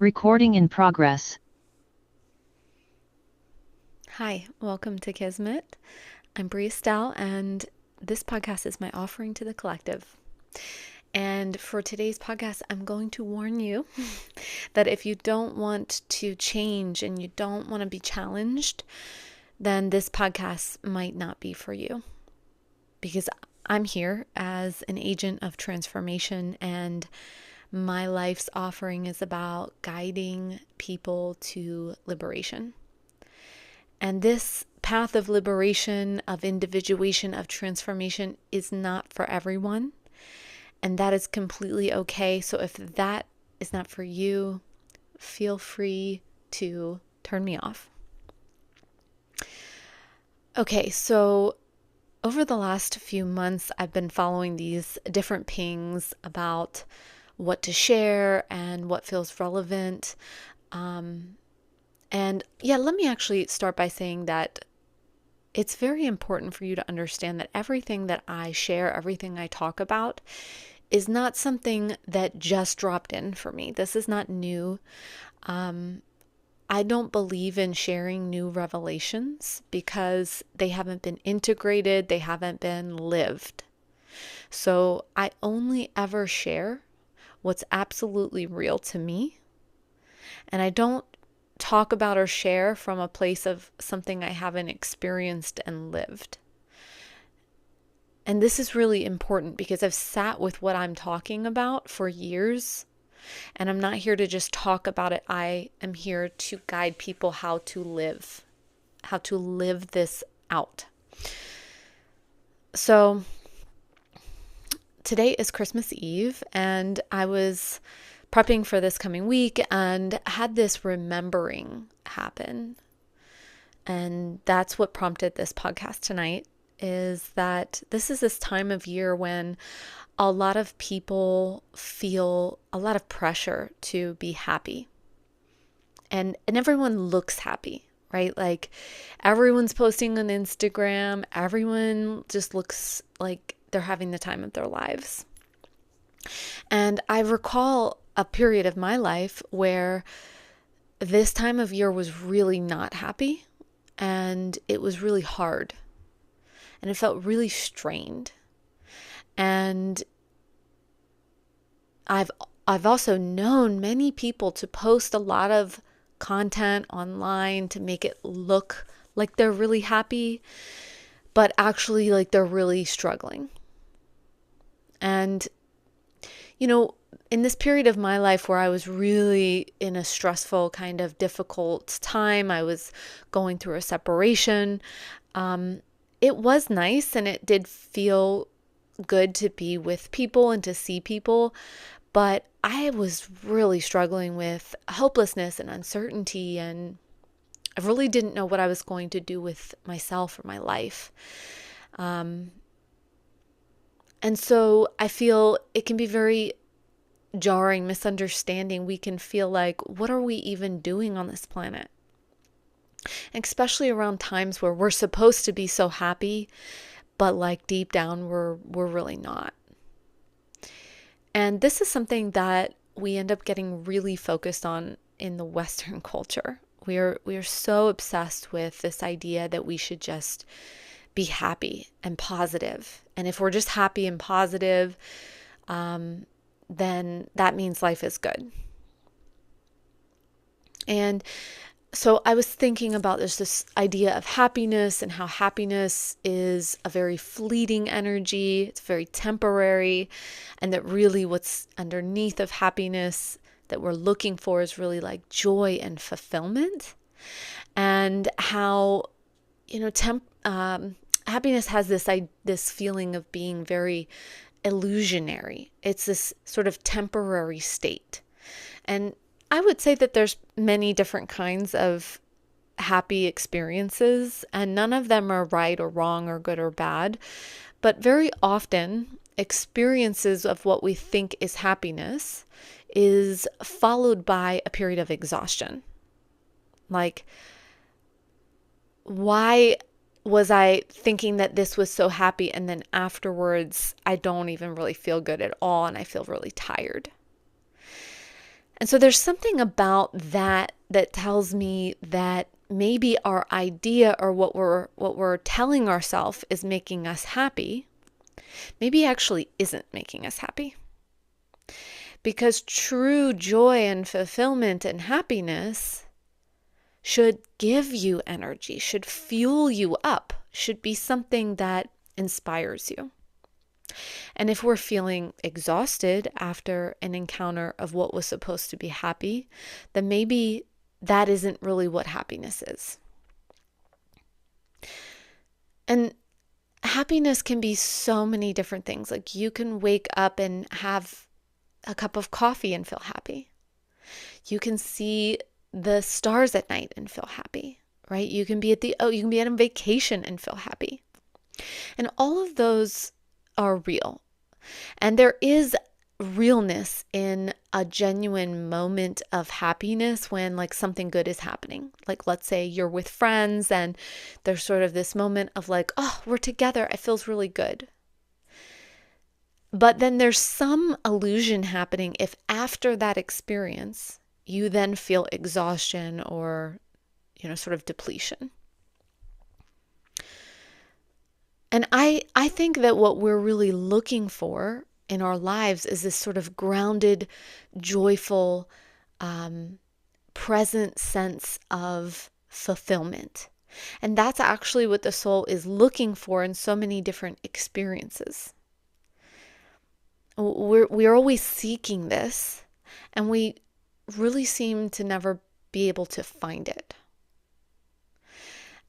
Recording in progress. Hi, welcome to Kismet. I'm Bree, and this podcast is my offering to the collective. And for today's podcast, I'm going to warn you that if you don't want to change and you don't want to be challenged, then this podcast might not be for you. Because I'm here as an agent of transformation, and my life's offering is about guiding people to liberation. And this path of liberation, of individuation, of transformation is not for everyone. And that is completely okay. So if that is not for you, feel free to turn me off. Okay, so over the last few months, I've been following these different pings about what to share and what feels relevant. Let me actually start by saying that it's very important for you to understand that everything that I share, everything I talk about, is not something that just dropped in for me. This is not new. I don't believe in sharing new revelations because they haven't been integrated, they haven't been lived. So I only ever share what's absolutely real to me. And I don't talk about or share from a place of something I haven't experienced and lived. And this is really important because I've sat with what I'm talking about for years, and I'm not here to just talk about it. I am here to guide people how to live this out. So today is Christmas Eve, and I was prepping for this coming week and had this remembering happen. And that's what prompted this podcast tonight, is that this is this time of year when a lot of people feel a lot of pressure to be happy. And everyone looks happy, right? Like everyone's posting on Instagram, everyone just looks like they're having the time of their lives. And I recall a period of my life where this time of year was really not happy, and it was really hard, and it felt really strained. And I've also known many people to post a lot of content online to make it look like they're really happy, but actually like they're really struggling. And in this period of my life where I was really in a stressful, kind of difficult time, I was going through a separation. It was nice and it did feel good to be with people and to see people, but I was really struggling with hopelessness and uncertainty, and I really didn't know what I was going to do with myself or my life. And so I feel it can be very jarring, misunderstanding. We can feel like, what are we even doing on this planet? Especially around times where we're supposed to be so happy, but like deep down we're really not. And this is something that we end up getting really focused on in the Western culture. We are so obsessed with this idea that we should just be happy and positive. And if we're just happy and positive, then that means life is good. And so I was thinking about this idea of happiness, and how happiness is a very fleeting energy. It's very temporary, and that really what's underneath of happiness that we're looking for is really like joy and fulfillment. And how, happiness has this feeling of being very illusionary. It's this sort of temporary state. And I would say that there's many different kinds of happy experiences, and none of them are right or wrong or good or bad. But very often, experiences of what we think is happiness is followed by a period of exhaustion. Like, why was I thinking that this was so happy, and then afterwards I don't even really feel good at all, and I feel really tired? And so there's something about that that tells me that maybe our idea or what we're telling ourselves is making us happy, maybe actually isn't making us happy. Because true joy and fulfillment and happiness should give you energy, should fuel you up, should be something that inspires you. And if we're feeling exhausted after an encounter of what was supposed to be happy, then maybe that isn't really what happiness is. And happiness can be so many different things. Like you can wake up and have a cup of coffee and feel happy. You can see the stars at night and feel happy, right? You can be on a vacation and feel happy. And all of those are real. And there is realness in a genuine moment of happiness when like something good is happening. Like let's say you're with friends and there's sort of this moment of like, oh, we're together. It feels really good. But then there's some illusion happening if after that experience, you then feel exhaustion or, sort of depletion. And I think that what we're really looking for in our lives is this sort of grounded, joyful, present sense of fulfillment. And that's actually what the soul is looking for in so many different experiences. We're always seeking this, and we really seem to never be able to find it.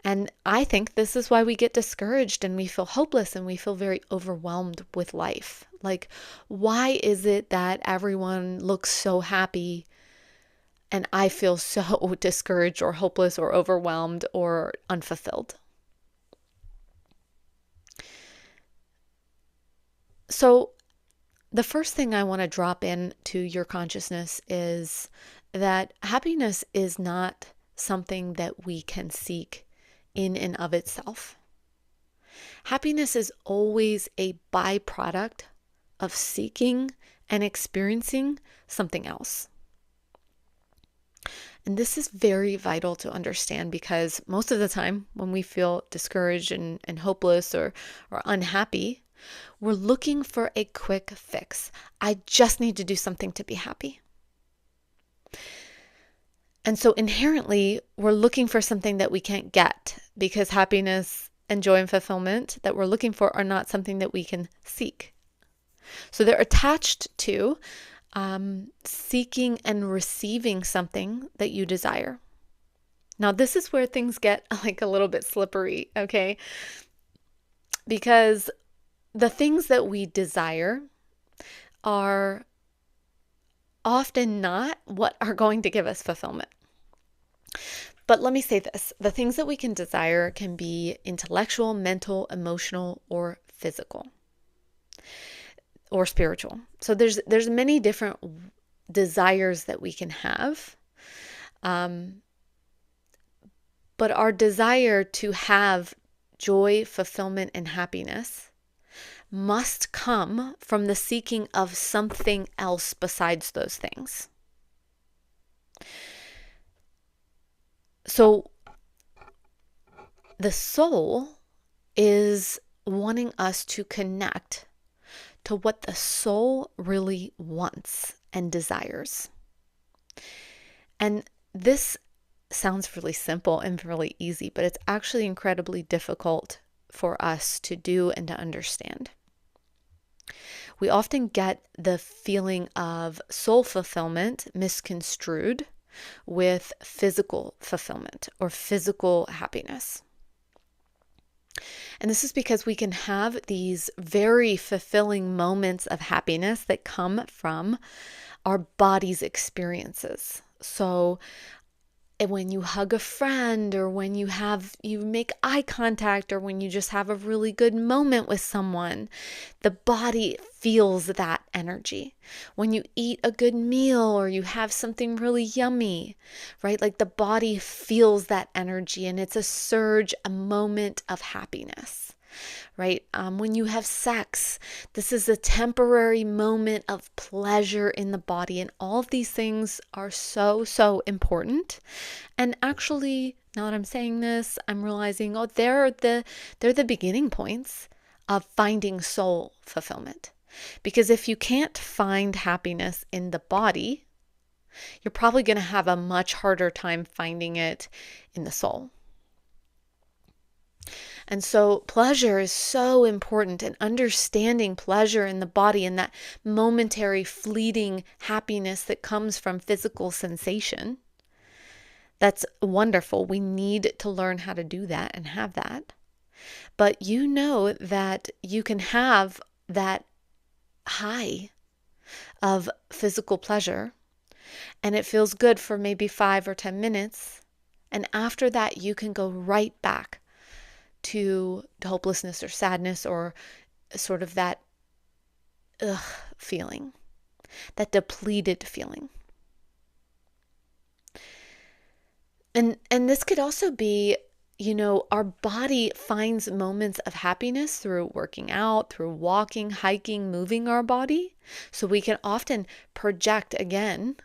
And I think this is why we get discouraged and we feel hopeless and we feel very overwhelmed with life. Like, why is it that everyone looks so happy and I feel so discouraged or hopeless or overwhelmed or unfulfilled? So the first thing I want to drop into your consciousness is that happiness is not something that we can seek in and of itself. Happiness is always a byproduct of seeking and experiencing something else. And this is very vital to understand because most of the time when we feel discouraged and hopeless or unhappy, we're looking for a quick fix. I just need to do something to be happy. And so inherently, we're looking for something that we can't get because happiness and joy and fulfillment that we're looking for are not something that we can seek. So they're attached to seeking and receiving something that you desire. Now, this is where things get like a little bit slippery, okay? Because the things that we desire are often not what are going to give us fulfillment. But let me say this, the things that we can desire can be intellectual, mental, emotional, or physical, or spiritual. So there's many different desires that we can have. But our desire to have joy, fulfillment, and happiness must come from the seeking of something else besides those things. So the soul is wanting us to connect to what the soul really wants and desires. And this sounds really simple and really easy, but it's actually incredibly difficult for us to do and to understand. We often get the feeling of soul fulfillment misconstrued with physical fulfillment or physical happiness. And this is because we can have these very fulfilling moments of happiness that come from our body's experiences. So when you hug a friend, or when you make eye contact, or when you just have a really good moment with someone, the body feels that energy. When you eat a good meal or you have something really yummy, right? Like the body feels that energy and it's a surge, a moment of happiness. right? When you have sex, this is a temporary moment of pleasure in the body. And all of these things are so, so important. And actually, now that I'm saying this, I'm realizing, oh, they're the beginning points of finding soul fulfillment. Because if you can't find happiness in the body, you're probably going to have a much harder time finding it in the soul. And so pleasure is so important, and understanding pleasure in the body and that momentary fleeting happiness that comes from physical sensation. That's wonderful. We need to learn how to do that and have that. But you know that you can have that high of physical pleasure and it feels good for maybe 5 or 10 minutes. And after that, you can go right back to hopelessness or sadness or sort of that feeling, that depleted feeling. And this could also be, our body finds moments of happiness through working out, through walking, hiking, moving our body. So we can often project again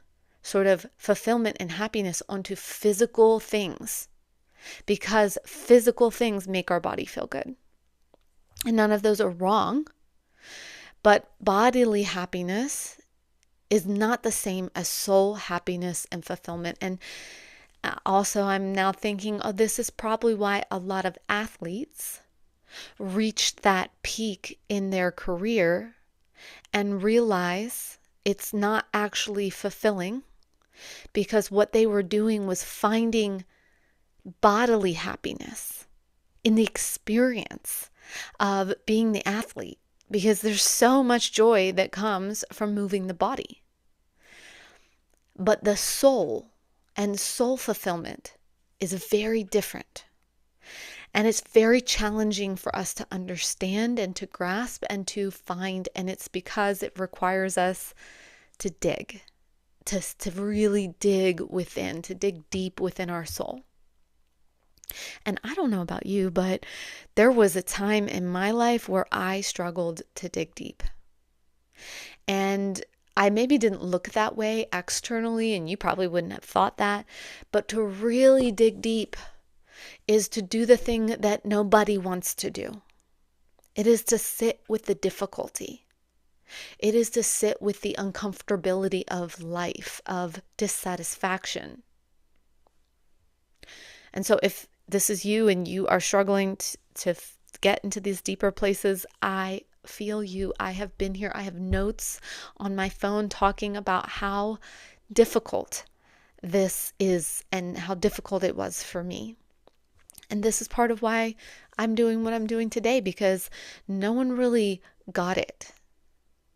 sort of fulfillment and happiness onto physical things because physical things make our body feel good. And none of those are wrong, but bodily happiness is not the same as soul happiness and fulfillment. And also, I'm now thinking, this is probably why a lot of athletes reached that peak in their career and realize it's not actually fulfilling because what they were doing was finding bodily happiness in the experience of being the athlete, because there's so much joy that comes from moving the body. But the soul and soul fulfillment is very different. And it's very challenging for us to understand and to grasp and to find. And it's because it requires us to dig, to really dig within, to dig deep within our soul. And I don't know about you, but there was a time in my life where I struggled to dig deep. And I maybe didn't look that way externally, and you probably wouldn't have thought that. But to really dig deep is to do the thing that nobody wants to do. It is to sit with the difficulty. It is to sit with the uncomfortability of life, of dissatisfaction. And so if this is you and you are struggling to get into these deeper places, I feel you. I have been here. I have notes on my phone talking about how difficult this is and how difficult it was for me. And this is part of why I'm doing what I'm doing today, because no one really got it.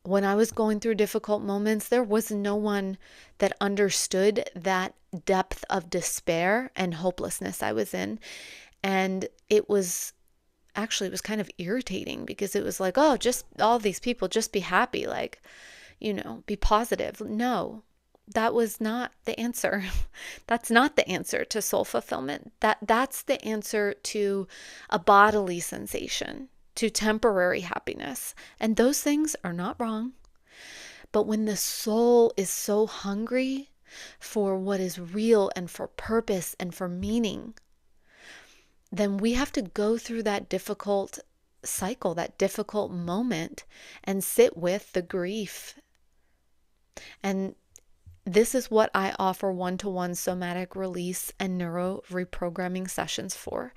When I was going through difficult moments, there was no one that understood that depth of despair and hopelessness I was in. And it was kind of irritating because it was like, oh, just all these people, just be happy, like, be positive. No, that was not the answer. That's not the answer to soul fulfillment. That's the answer to a bodily sensation, to temporary happiness. And those things are not wrong. But when the soul is so hungry for what is real and for purpose and for meaning, then we have to go through that difficult cycle, that difficult moment, and sit with the grief. And this is what I offer one-to-one somatic release and neuro reprogramming sessions for,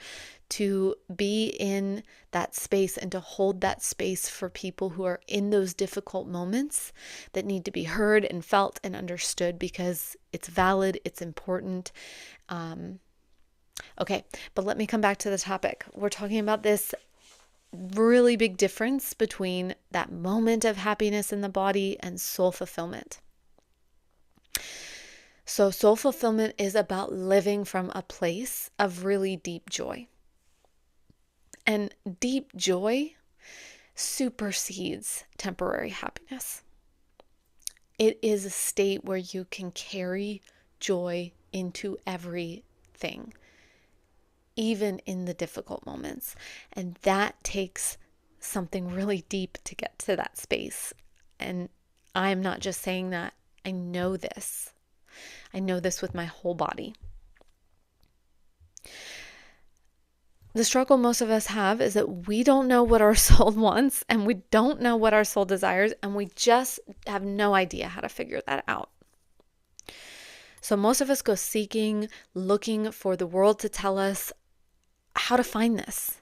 to be in that space and to hold that space for people who are in those difficult moments that need to be heard and felt and understood because it's valid, it's important. Okay, but let me come back to the topic. We're talking about this really big difference between that moment of happiness in the body and soul fulfillment. So soul fulfillment is about living from a place of really deep joy. And deep joy supersedes temporary happiness. It is a state where you can carry joy into everything. even in the difficult moments. And that takes something really deep to get to that space. And I'm not just saying that. I know this. I know this with my whole body. The struggle most of us have is that we don't know what our soul wants, and we don't know what our soul desires, and we just have no idea how to figure that out. So most of us go seeking, looking for the world to tell us how to find this.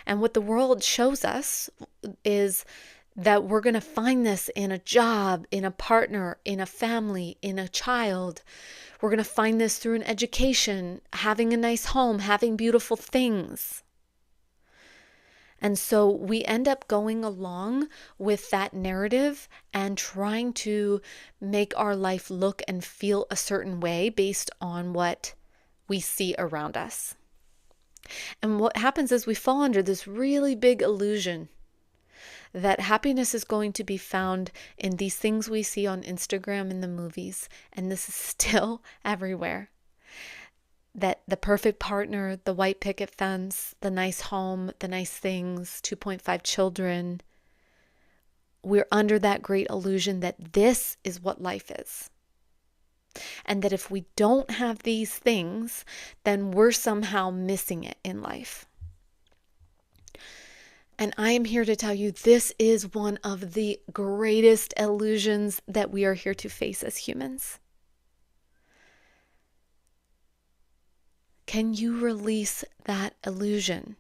And what the world shows us is that we're going to find this in a job, in a partner, in a family, in a child. We're going to find this through an education, having a nice home, having beautiful things. And so we end up going along with that narrative and trying to make our life look and feel a certain way based on what we see around us. And what happens is we fall under this really big illusion that happiness is going to be found in these things we see on Instagram and the movies. And this is still everywhere. That the perfect partner, the white picket fence, the nice home, the nice things, 2.5 children. We're under that great illusion that this is what life is. And that if we don't have these things, then we're somehow missing it in life. And I am here to tell you this is one of the greatest illusions that we are here to face as humans. Can you release that illusion?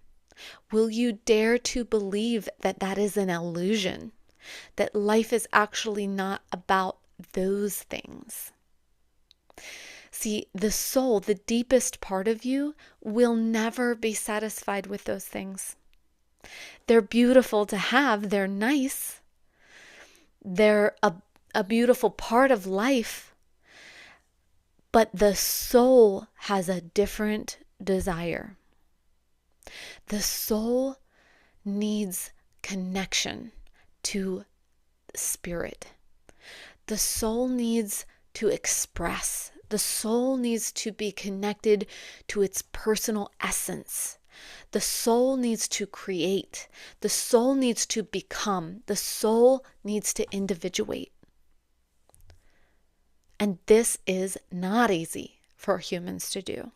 Will you dare to believe that that is an illusion? That life is actually not about those things? See, the soul, the deepest part of you, will never be satisfied with those things. They're beautiful to have. They're nice. They're a beautiful part of life. But the soul has a different desire. The soul needs connection to spirit. The soul needs to express. The soul needs to be connected to its personal essence. The soul needs to create. The soul needs to become. The soul needs to individuate. And this is not easy for humans to do.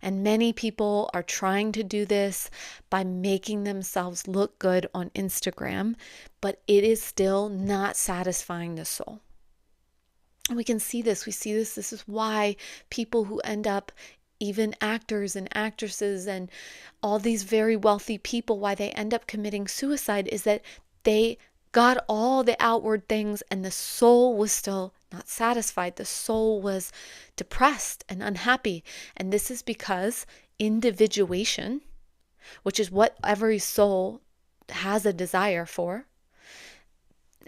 And many people are trying to do this by making themselves look good on Instagram, but it is still not satisfying the soul. And we can see this. We see this. This is why people who end up, even actors and actresses and all these very wealthy people, why they end up committing suicide is that they got all the outward things and the soul was still not satisfied. The soul was depressed and unhappy. And this is because individuation, which is what every soul has a desire for.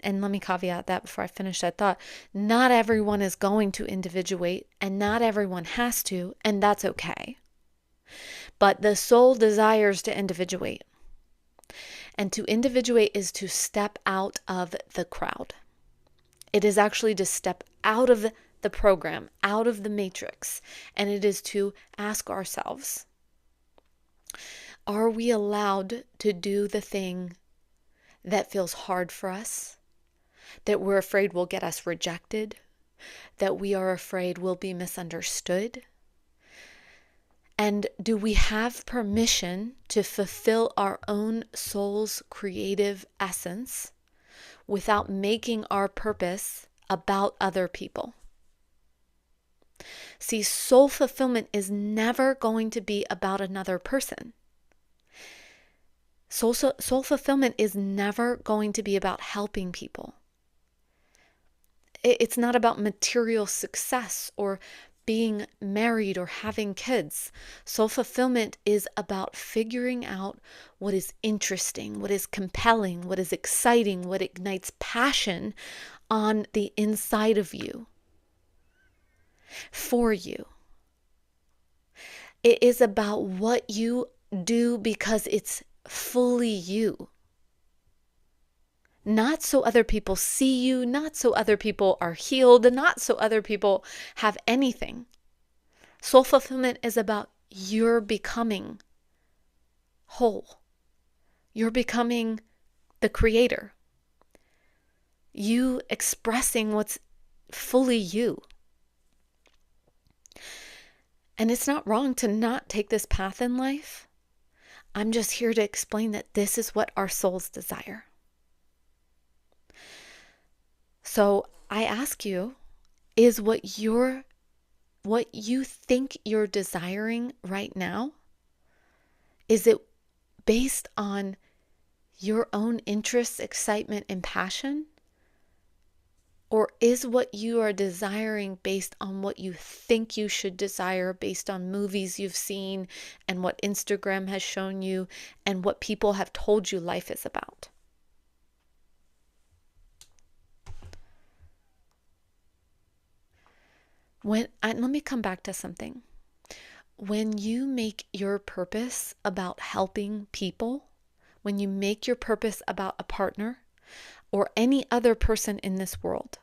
And let me caveat that before I finish that thought. Not everyone is going to individuate, and not everyone has to, and that's okay. But the soul desires to individuate. And to individuate is to step out of the crowd. It is actually to step out of the program, out of the matrix, and it is to ask ourselves, are we allowed to do the thing that feels hard for us? That we're afraid will get us rejected, that we are afraid will be misunderstood? And do we have permission to fulfill our own soul's creative essence without making our purpose about other people? See, soul fulfillment is never going to be about another person. Soul fulfillment is never going to be about helping people. It's not about material success or being married or having kids. Soul fulfillment is about figuring out what is interesting, what is compelling, what is exciting, what ignites passion on the inside of you, for you. It is about what you do because it's fully you. Not so other people see you, not so other people are healed, not so other people have anything. Soul fulfillment is about you're becoming whole. You're becoming the creator. You expressing what's fully you. And it's not wrong to not take this path in life. I'm just here to explain that this is what our souls desire. So I ask you, is what you think you're desiring right now, is it based on your own interests, excitement, and passion? Or is what you are desiring based on what you think you should desire, based on movies you've seen and what Instagram has shown you and what people have told you life is about? Let me come back to something. When you make your purpose about helping people, when you make your purpose about a partner or any other person in this world,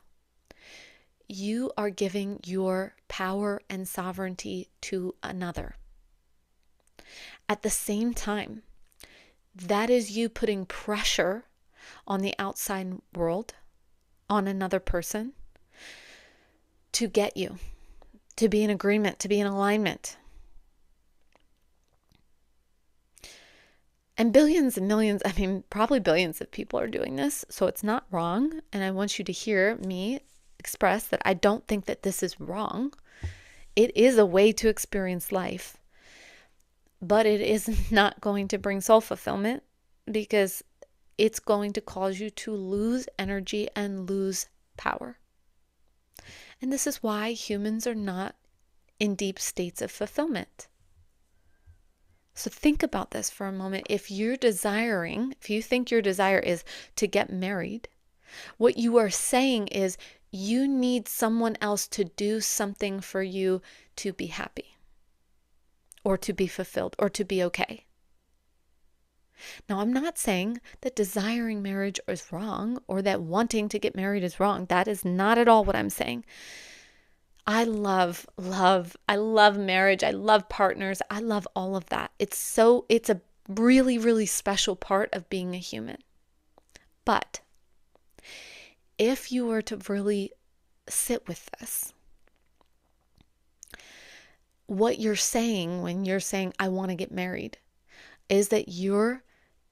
you are giving your power and sovereignty to another. At the same time, that is you putting pressure on the outside world, on another person, to get you, to be in agreement, to be in alignment. And billions and millions, probably billions of people are doing this, so it's not wrong. And I want you to hear me express that I don't think that this is wrong. It is a way to experience life, but it is not going to bring soul fulfillment, because it's going to cause you to lose energy and lose power. And this is why humans are not in deep states of fulfillment. So think about this for a moment. If you think your desire is to get married, what you are saying is you need someone else to do something for you to be happy, or to be fulfilled, or to be okay. Now, I'm not saying that desiring marriage is wrong, or that wanting to get married is wrong. That is not at all what I'm saying. I love marriage. I love partners. I love all of that. It's a really, really special part of being a human. But if you were to really sit with this, what you're saying when you're saying, I want to get married, is that your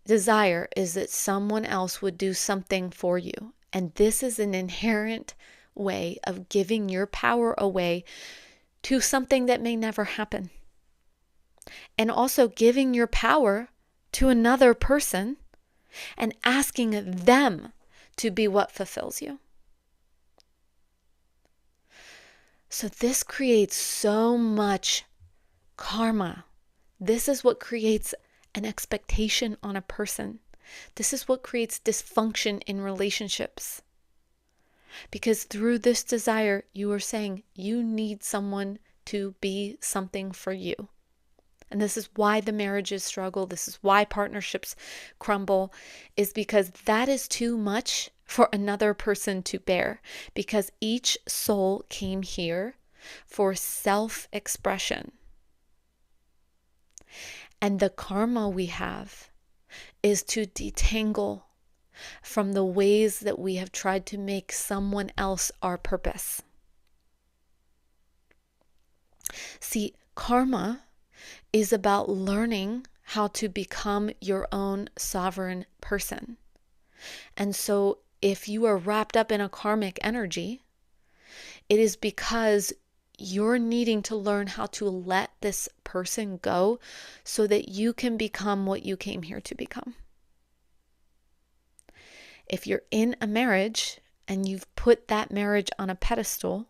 desire is that someone else would do something for you. And this is an inherent way of giving your power away to something that may never happen. And also giving your power to another person and asking them to be what fulfills you. So this creates so much karma. This is what creates an expectation on a person. This is what creates dysfunction in relationships. Because through this desire, you are saying you need someone to be something for you. And this is why the marriages struggle. This is why partnerships crumble, is because that is too much for another person to bear. Because each soul came here for self-expression. And the karma we have is to detangle from the ways that we have tried to make someone else our purpose. See, karma is about learning how to become your own sovereign person. And so if you are wrapped up in a karmic energy, it is because you're needing to learn how to let this person go so that you can become what you came here to become. If you're in a marriage and you've put that marriage on a pedestal,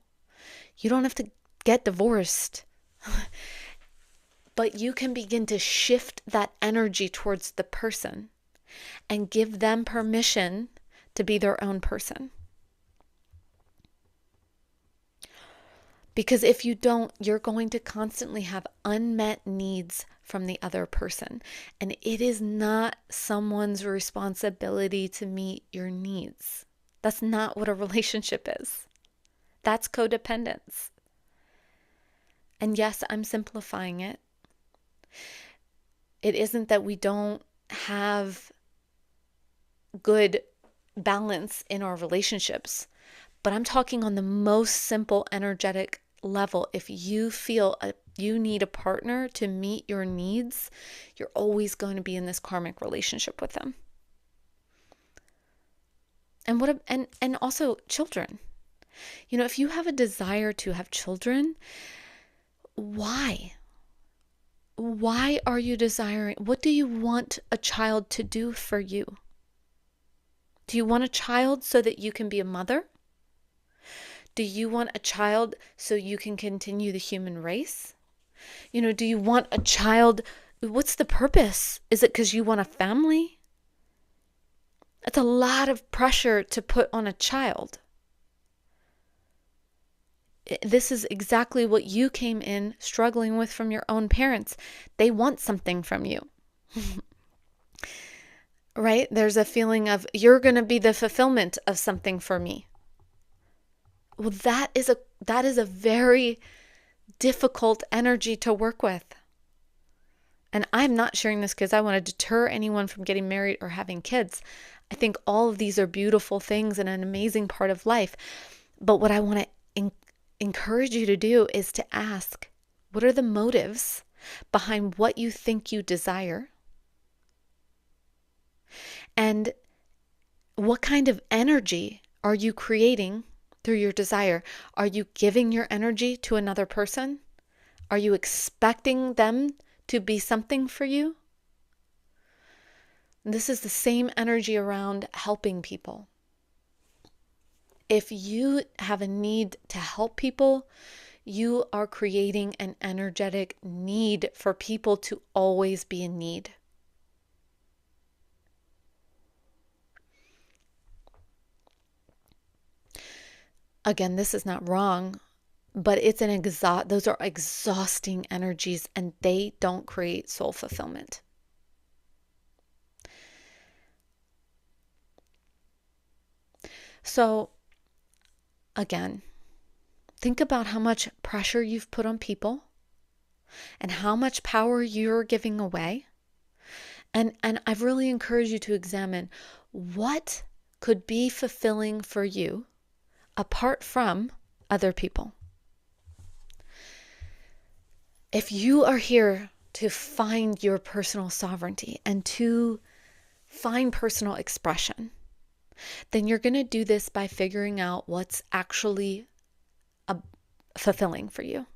you don't have to get divorced. But you can begin to shift that energy towards the person and give them permission to be their own person. Because if you don't, you're going to constantly have unmet needs from the other person. And it is not someone's responsibility to meet your needs. That's not what a relationship is. That's codependence. And yes, I'm simplifying it. It isn't that we don't have good balance in our relationships, but I'm talking on the most simple energetic level. If you feel you need a partner to meet your needs, you're always going to be in this karmic relationship with them. And also children. If you have a desire to have children, why? Why are you desiring? What do you want a child to do for you? Do you want a child so that you can be a mother? Do you want a child so you can continue the human race? Do you want a child? What's the purpose? Is it because you want a family? It's a lot of pressure to put on a child. This is exactly what you came in struggling with from your own parents. They want something from you. Right? There's a feeling of, you're going to be the fulfillment of something for me. Well, that is a very difficult energy to work with. And I'm not sharing this because I want to deter anyone from getting married or having kids. I think all of these are beautiful things and an amazing part of life. But what I want to encourage you to do is to ask, what are the motives behind what you think you desire? And what kind of energy are you creating through your desire? Are you giving your energy to another person? Are you expecting them to be something for you? This is the same energy around helping people. If you have a need to help people, you are creating an energetic need for people to always be in need. Again, this is not wrong, but it's those are exhausting energies, and they don't create soul fulfillment. So, again, think about how much pressure you've put on people and how much power you're giving away. And I've really encouraged you to examine what could be fulfilling for you apart from other people. If you are here to find your personal sovereignty and to find personal expression, then you're going to do this by figuring out what's actually fulfilling for you.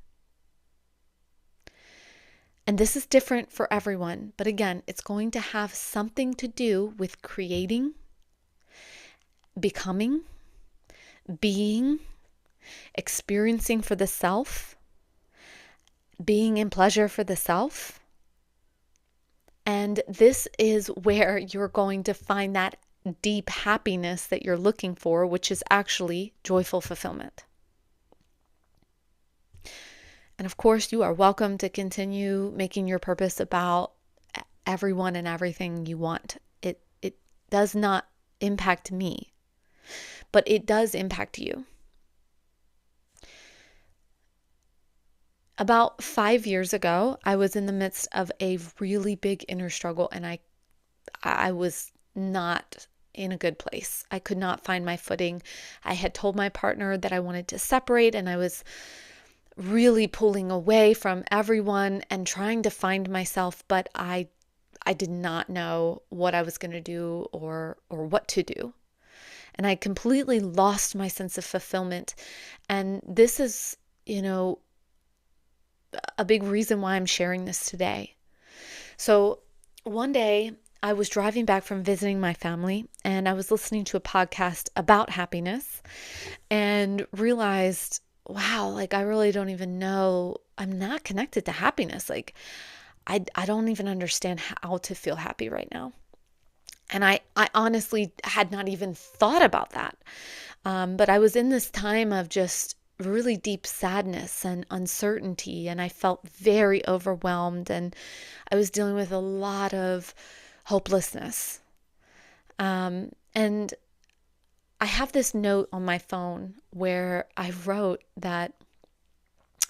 And this is different for everyone, but again, it's going to have something to do with creating, becoming, being, experiencing for the self, being in pleasure for the self. And this is where you're going to find that deep happiness that you're looking for, which is actually joyful fulfillment. And of course, you are welcome to continue making your purpose about everyone and everything you want. It does not impact me, but it does impact you. About 5 years ago, I was in the midst of a really big inner struggle, and I was not in a good place. I could not find my footing. I had told my partner that I wanted to separate, and I was really pulling away from everyone and trying to find myself, but I did not know what I was going to do or what to do. And I completely lost my sense of fulfillment. And this is, a big reason why I'm sharing this today. So one day I was driving back from visiting my family, and I was listening to a podcast about happiness and realized, wow, I really don't even know. I'm not connected to happiness. I don't even understand how to feel happy right now. And I honestly had not even thought about that. But I was in this time of just really deep sadness and uncertainty, and I felt very overwhelmed, and I was dealing with a lot of hopelessness. And I have this note on my phone where I wrote that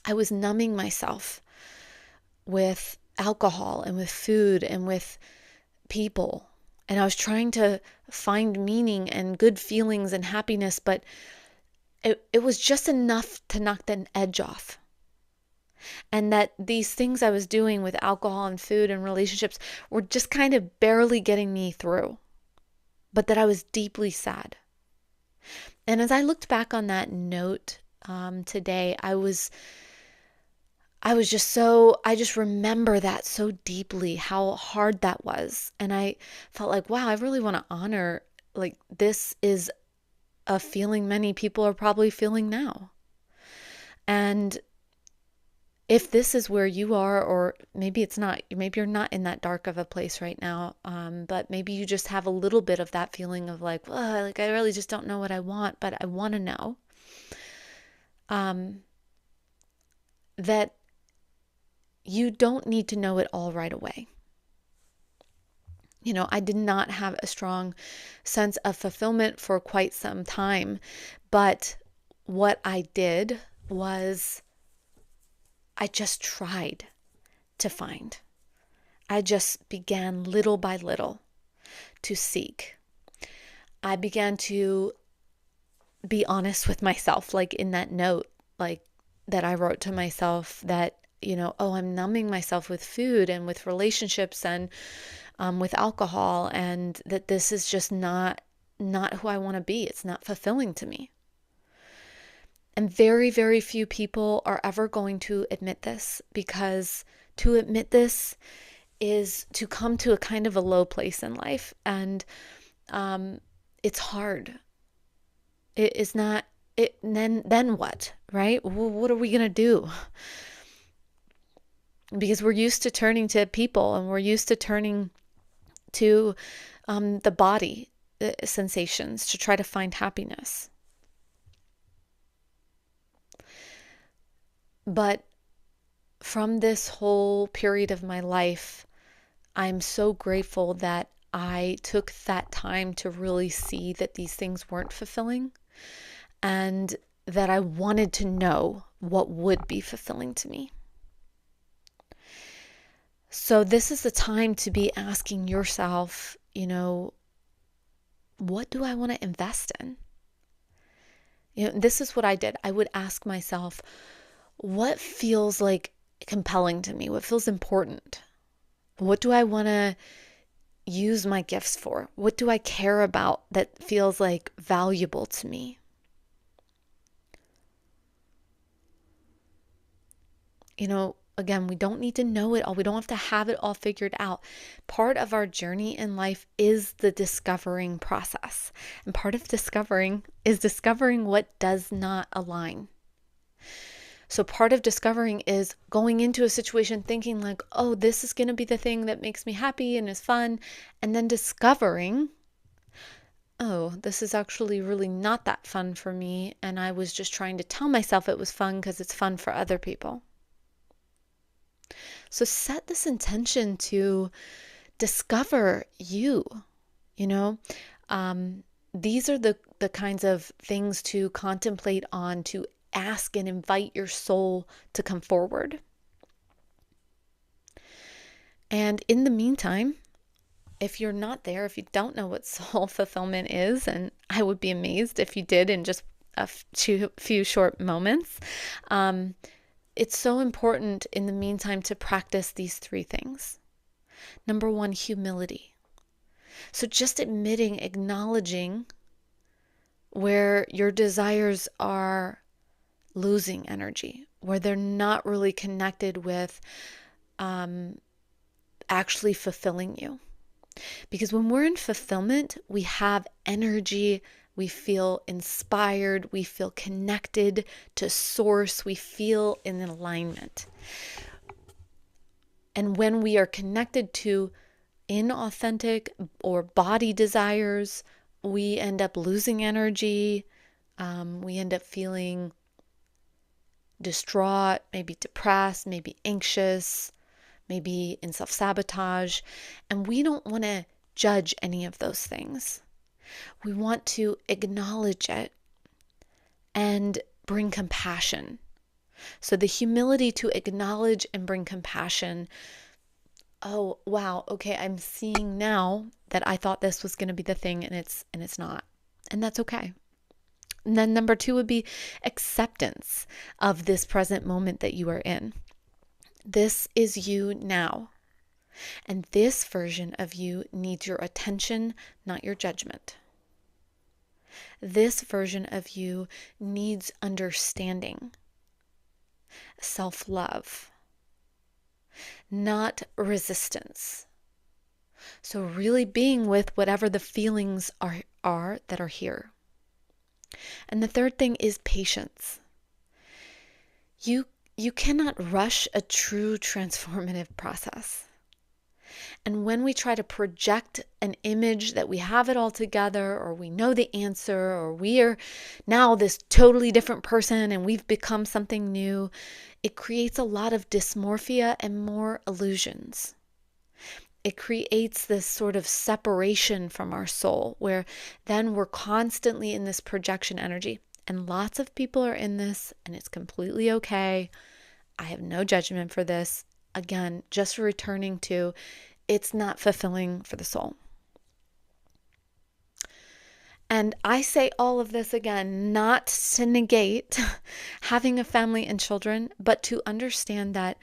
I was numbing myself with alcohol and with food and with people. And I was trying to find meaning and good feelings and happiness, but it was just enough to knock the edge off. And that these things I was doing with alcohol and food and relationships were just kind of barely getting me through, but that I was deeply sad. And as I looked back on that note today, I just remember that so deeply, how hard that was. And I felt like, wow, I really want to honor, like, this is a feeling many people are probably feeling now. And if this is where you are, or maybe it's not, maybe you're not in that dark of a place right now, but maybe you just have a little bit of that feeling of like, well, like I really just don't know what I want, but I want to know that you don't need to know it all right away. You know, I did not have a strong sense of fulfillment for quite some time, but what I did was I just tried to find. I just began little by little to seek. I began to be honest with myself, like in that note, like that I wrote to myself that, you know, oh, I'm numbing myself with food and with relationships and with alcohol, and that this is just not who I want to be. It's not fulfilling to me. And very, very few people are ever going to admit this, because to admit this is to come to a kind of a low place in life. And it's hard. It is not, then what, right? What are we going to do? Because we're used to turning to people, and we're used to turning to the body sensations to try to find happiness. But from this whole period of my life, I'm so grateful that I took that time to really see that these things weren't fulfilling, and that I wanted to know what would be fulfilling to me. So this is the time to be asking yourself, you know, what do I want to invest in? You know, this is what I did. I would ask myself, what feels like compelling to me? What feels important? What do I want to use my gifts for? What do I care about that feels like valuable to me? You know, again, we don't need to know it all. We don't have to have it all figured out. Part of our journey in life is the discovering process. And part of discovering is discovering what does not align. So part of discovering is going into a situation thinking like, oh, this is going to be the thing that makes me happy and is fun. And then discovering, oh, this is actually really not that fun for me. And I was just trying to tell myself it was fun because it's fun for other people. So set this intention to discover you, you know. These are the kinds of things to contemplate on, to ask and invite your soul to come forward. And in the meantime, if you're not there, if you don't know what soul fulfillment is, and I would be amazed if you did in just a few short moments, it's so important in the meantime to practice these three things. Number one, humility. So just admitting, acknowledging where your desires are losing energy, where they're not really connected with actually fulfilling you. Because when we're in fulfillment, we have energy, we feel inspired, we feel connected to source, we feel in alignment. And when we are connected to inauthentic or body desires, we end up losing energy, we end up feeling distraught, maybe depressed, maybe anxious, maybe in self-sabotage. And we don't want to judge any of those things. We want to acknowledge it and bring compassion. So the humility to acknowledge and bring compassion oh, wow, okay, I'm seeing now that I thought this was going to be the thing and it's not. And that's okay. And then number 2 would be acceptance of this present moment that you are in. This is you now. And this version of you needs your attention, not your judgment. This version of you needs understanding, self-love, not resistance. So really being with whatever the feelings are that are here. And the third thing is patience. You cannot rush a true transformative process. And when we try to project an image that we have it all together, or we know the answer, or we are now this totally different person and we've become something new, it creates a lot of dysmorphia and more illusions. It creates this sort of separation from our soul, where then we're constantly in this projection energy. And lots of people are in this, and it's completely okay. I have no judgment for this. Again, just returning to, it's not fulfilling for the soul. And I say all of this again, not to negate having a family and children, but to understand that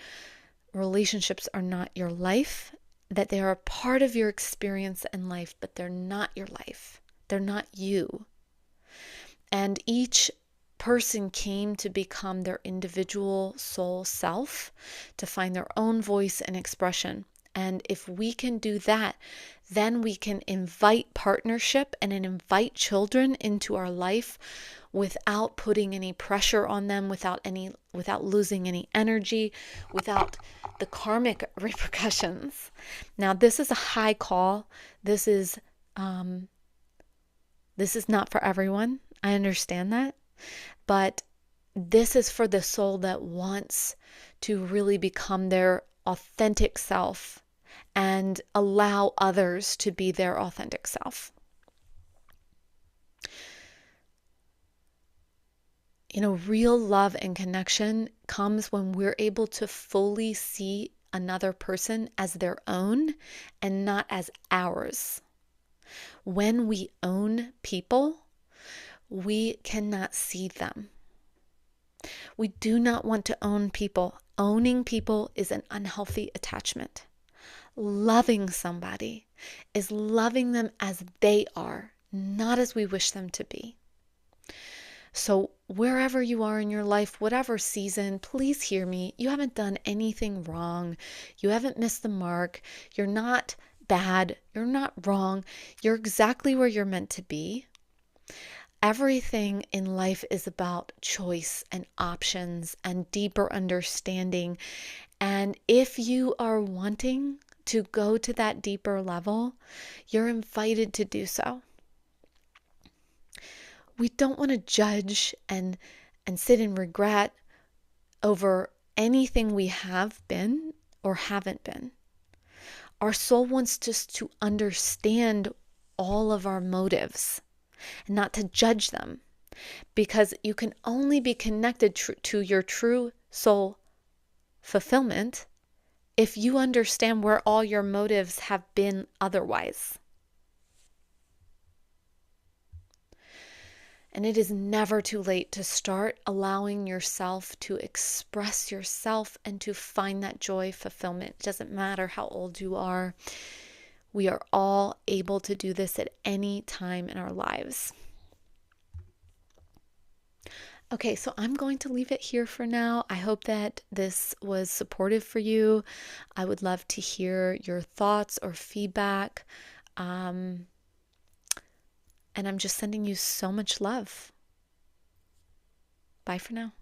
relationships are not your life, that they are a part of your experience in life, but they're not your life. They're not you. And each person came to become their individual soul self, to find their own voice and expression. And if we can do that, then we can invite partnership and invite children into our life without putting any pressure on them, without losing any energy, without the karmic repercussions. Now, this is a high call. This is not for everyone. I understand that. But this is for the soul that wants to really become their authentic self and allow others to be their authentic self. Real love and connection comes when we're able to fully see another person as their own and not as ours. When we own people, we cannot see them. We do not want to own people. Owning people is an unhealthy attachment. Loving somebody is loving them as they are, not as we wish them to be. So wherever you are in your life, whatever season, please hear me. You haven't done anything wrong. You haven't missed the mark. You're not bad. You're not wrong. You're exactly where you're meant to be. Everything in life is about choice and options and deeper understanding. And if you are wanting to go to that deeper level, you're invited to do so. We don't want to judge and sit in regret over anything we have been or haven't been. Our soul wants us to understand all of our motives and not to judge them, because you can only be connected to your true soul fulfillment if you understand where all your motives have been otherwise. And it is never too late to start allowing yourself to express yourself and to find that joy, fulfillment. It doesn't matter how old you are. We are all able to do this at any time in our lives. Okay, so I'm going to leave it here for now. I hope that this was supportive for you. I would love to hear your thoughts or feedback. And I'm just sending you so much love. Bye for now.